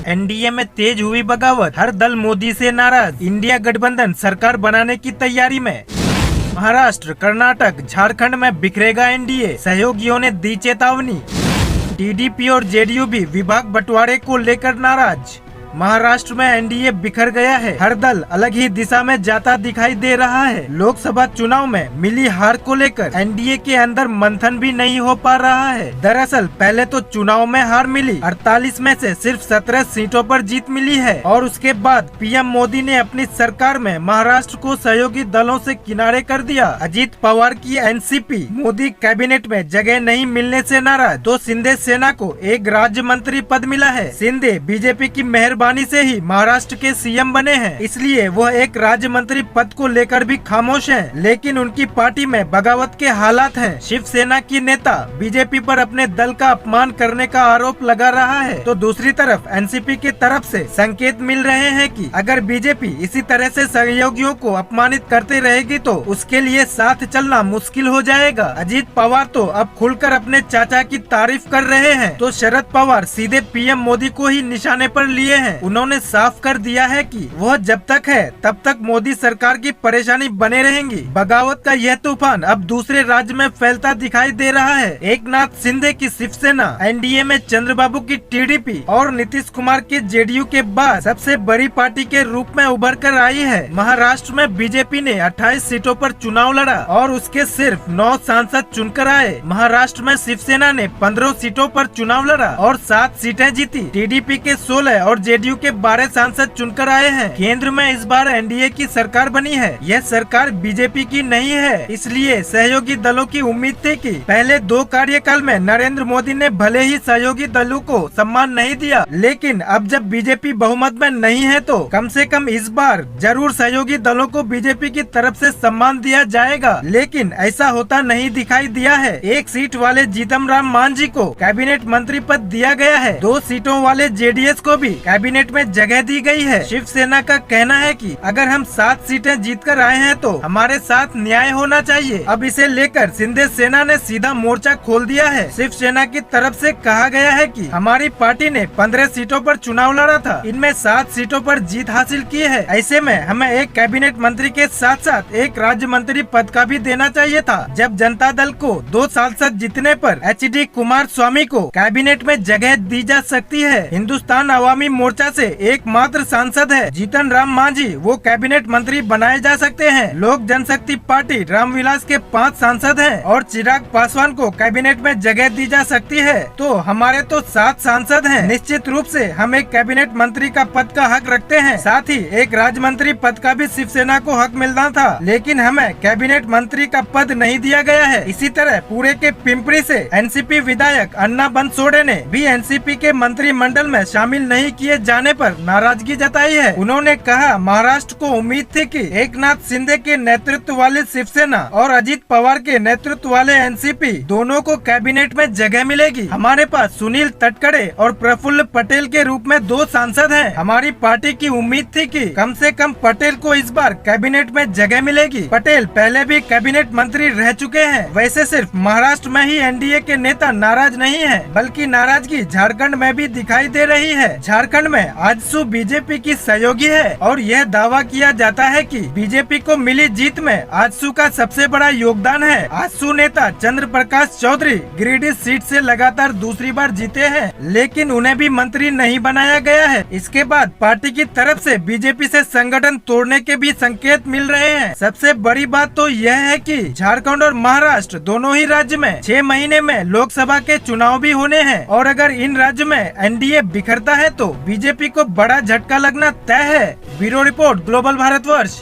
NDA में तेज हुई बगावत, हर दल मोदी से नाराज, इंडिया गठबंधन सरकार बनाने की तैयारी में। महाराष्ट्र, कर्नाटक, झारखंड में बिखरेगा एनडीए, सहयोगियों ने दी चेतावनी। टीडीपी और जेडीयू भी विभाग बंटवारे को लेकर नाराज। महाराष्ट्र में एनडीए बिखर गया है, हर दल अलग ही दिशा में जाता दिखाई दे रहा है। लोकसभा चुनाव में मिली हार को लेकर एनडीए के अंदर मंथन भी नहीं हो पा रहा है। दरअसल पहले तो चुनाव में हार मिली, 48 में से सिर्फ 17 सीटों पर जीत मिली है और उसके बाद पीएम मोदी ने अपनी सरकार में महाराष्ट्र को सहयोगी दलों से किनारे कर दिया। अजीत पवार की एनसीपी मोदी कैबिनेट में जगह नहीं मिलने से नाराज, तो शिंदे सेना को एक राज्य मंत्री पद मिला है। शिंदे बीजेपी की मेहरबानी से ही महाराष्ट्र के सीएम बने हैं, इसलिए वह एक राज्य मंत्री पद को लेकर भी खामोश हैं। लेकिन उनकी पार्टी में बगावत के हालात हैं। शिवसेना की नेता बीजेपी पर अपने दल का अपमान करने का आरोप लगा रहा है, तो दूसरी तरफ एनसीपी की तरफ से संकेत मिल रहे हैं कि अगर बीजेपी इसी तरह से सहयोगियों को अपमानित करते रहेगी तो उसके लिए साथ चलना मुश्किल हो जाएगा। अजीत पवार तो अब खुलकर अपने चाचा की तारीफ कर रहे हैं, तो शरद पवार सीधे पीएम मोदी को ही निशाने पर लिए हैं। उन्होंने साफ कर दिया है कि वह जब तक है तब तक मोदी सरकार की परेशानी बने रहेंगी। बगावत का यह तूफान अब दूसरे राज्य में फैलता दिखाई दे रहा है। एकनाथ शिंदे की शिवसेना एनडीए में चंद्रबाबू की टीडीपी और नीतीश कुमार के जेडीयू के बाद सबसे बड़ी पार्टी के रूप में उभर कर आई है। महाराष्ट्र में बीजेपी ने 28 सीटों पर चुनाव लड़ा और उसके सिर्फ 9 सांसद चुनकर आए। महाराष्ट्र में शिवसेना ने 15 सीटों पर चुनाव लड़ा और 7 सीटें जीती। टीडीपी के 16 और जेडीयू के 12 सांसद चुनकर आए हैं। केंद्र में इस बार एनडीए की सरकार बनी है। यह सरकार बीजेपी की नहीं है, इसलिए सहयोगी दलों की उम्मीद थी कि पहले 2 कार्यकाल में नरेंद्र मोदी ने भले ही सहयोगी दलों को सम्मान नहीं दिया, लेकिन अब जब बीजेपी बहुमत में नहीं है तो कम से कम इस बार जरूर सहयोगी दलों को बीजेपी की तरफ से सम्मान दिया जाएगा। लेकिन ऐसा होता नहीं दिखाई दिया है। 1 सीट वाले जीतन राम मांझी को कैबिनेट मंत्री पद दिया गया है। 2 सीटों वाले जेडीएस को भी कैबिनेट में जगह दी गई है। शिवसेना का कहना है कि अगर हम 7 सीटें जीतकर आए हैं तो हमारे साथ न्याय होना चाहिए। अब इसे लेकर शिंदे सेना ने सीधा मोर्चा खोल दिया है। शिवसेना की तरफ से कहा गया है कि हमारी पार्टी ने 15 सीटों पर चुनाव लड़ा था, इनमें 7 सीटों पर जीत हासिल की है। ऐसे में हमें एक कैबिनेट मंत्री के साथ साथ एक राज्य मंत्री पद का भी देना चाहिए था। जब जनता दल को 2 सांसद जीतने पर HD कुमारस्वामी को कैबिनेट में जगह दी जा सकती है। हिंदुस्तान अवामी मोर्चा से एकमात्र सांसद है जीतन राम मांझी, वो कैबिनेट मंत्री बनाए जा सकते हैं। लोक जनशक्ति पार्टी रामविलास के 5 सांसद हैं और चिराग पासवान को कैबिनेट में जगह दी जा सकती है। तो हमारे तो 7 सांसद हैं। निश्चित रूप से हम एक कैबिनेट मंत्री का पद का हक रखते हैं, साथ ही एक राज्य मंत्री पद का भी शिवसेना को हक मिलना था, लेकिन हमें कैबिनेट मंत्री का पद नहीं दिया गया है। इसी तरह पूरे के पिंपरी से एनसीपी विधायक अन्ना बनसोड़े ने भी एनसीपी के मंत्रिमंडल में शामिल नहीं किए जाने पर नाराजगी जताई है। उन्होंने कहा, महाराष्ट्र को उम्मीद थी कि एकनाथ शिंदे के नेतृत्व वाले शिवसेना और अजीत पवार के नेतृत्व वाले एनसीपी दोनों को कैबिनेट में जगह मिलेगी। हमारे पास सुनील तटकरे और प्रफुल्ल पटेल के रूप में 2 सांसद हैं। हमारी पार्टी की उम्मीद थी कि कम से कम पटेल को इस बार कैबिनेट में जगह मिलेगी। पटेल पहले भी कैबिनेट मंत्री रह चुके हैं। वैसे सिर्फ महाराष्ट्र में ही एनडीए के नेता नाराज नहीं है, बल्कि नाराजगी झारखंड में भी दिखाई दे रही है। झारखंड में आजसू बीजेपी की सहयोगी है और यह दावा किया जाता है कि बीजेपी को मिली जीत में आजसू का सबसे बड़ा योगदान है। आजसू नेता चंद्र प्रकाश चौधरी गिरिडीह सीट से लगातार दूसरी बार जीते हैं, लेकिन उन्हें भी मंत्री नहीं बनाया गया है। इसके बाद पार्टी की तरफ से बीजेपी से संगठन तोड़ने के भी संकेत मिल रहे हैं। सबसे बड़ी बात तो यह है कि झारखंड और महाराष्ट्र दोनों ही राज्य में 6 महीने में लोकसभा के चुनाव भी होने हैं और अगर इन राज्य में एनडीए बिखरता है तो बीजेपी को बड़ा झटका लगना तय है। Bureau report, global Bharatvarsh.